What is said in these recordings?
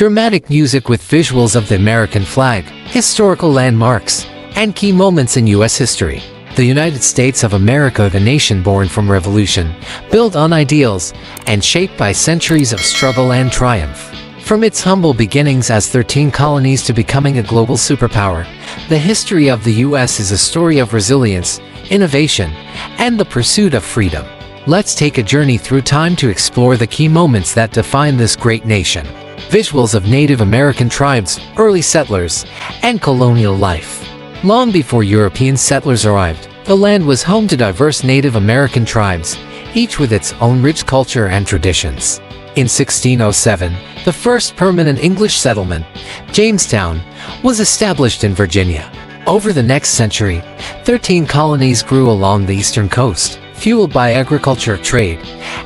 dramatic music with visuals of the American flag, historical landmarks, and key moments in U.S. history. The United States of America, a nation born from revolution, built on ideals, and shaped by centuries of struggle and triumph. From its humble beginnings as 13 colonies to becoming a global superpower, the history of the U.S. is a story of resilience, innovation, and the pursuit of freedom. Let's take a journey through time to explore the key moments that define this great nation. Visuals of Native American tribes, early settlers, and colonial life. Long before European settlers arrived, the land was home to diverse Native American tribes, each with its own rich culture and traditions. In 1607, the first permanent English settlement, Jamestown, was established in Virginia. Over the next century, 13 colonies grew along the eastern coast, fueled by agriculture, trade,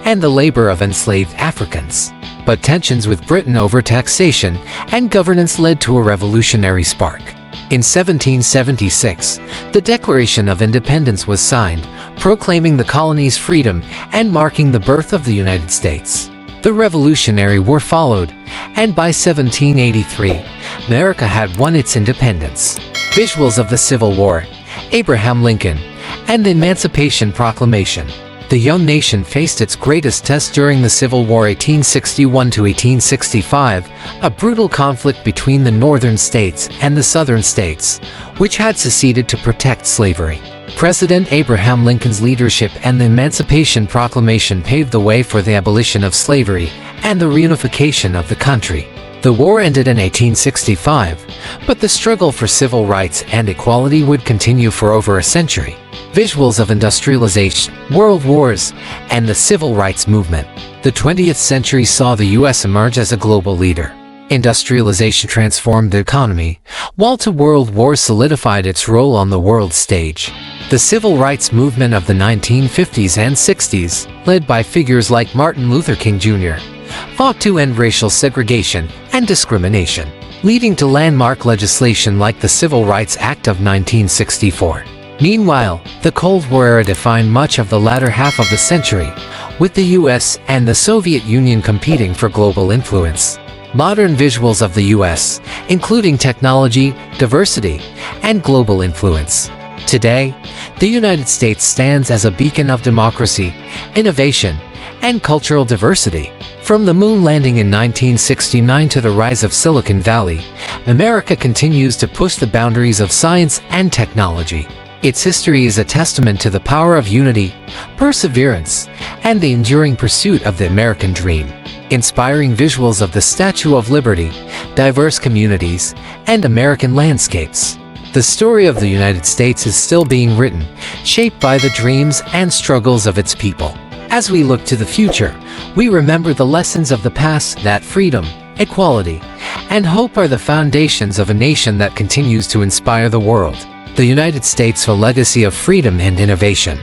and the labor of enslaved Africans. But tensions with Britain over taxation and governance led to a revolutionary spark. In 1776, the Declaration of Independence was signed, proclaiming the colony's freedom and marking the birth of the United States. The Revolutionary War followed, and by 1783, America had won its independence. Visuals of the Civil War, Abraham Lincoln, and the Emancipation Proclamation. The young nation faced its greatest test during the Civil War 1861 to 1865, a brutal conflict between the northern states and the southern states, which had seceded to protect slavery. President Abraham Lincoln's leadership and the Emancipation Proclamation paved the way for the abolition of slavery and the reunification of the country. The war ended in 1865, but the struggle for civil rights and equality would continue for over a century. Visuals of industrialization, world wars, and the civil rights movement. The 20th century saw the U.S. emerge as a global leader. Industrialization transformed the economy, while the world wars solidified its role on the world stage. The civil rights movement of the 1950s and 60s, led by figures like Martin Luther King Jr., fought to end racial segregation and discrimination, leading to landmark legislation like the Civil Rights Act of 1964. Meanwhile, the Cold War era defined much of the latter half of the century, with the US and the Soviet Union competing for global influence. Modern visuals of the US, including technology, diversity, and global influence. Today, the United States stands as a beacon of democracy, innovation, and cultural diversity. From the moon landing in 1969 to the rise of Silicon Valley, America continues to push the boundaries of science and technology. Its history is a testament to the power of unity, perseverance, and the enduring pursuit of the American dream. Inspiring visuals of the Statue of Liberty, diverse communities, and American landscapes. The story of the United States is still being written, shaped by the dreams and struggles of its people. As we look to the future, we remember the lessons of the past, that freedom, equality, and hope are the foundations of a nation that continues to inspire the world. The United States, a legacy of freedom and innovation.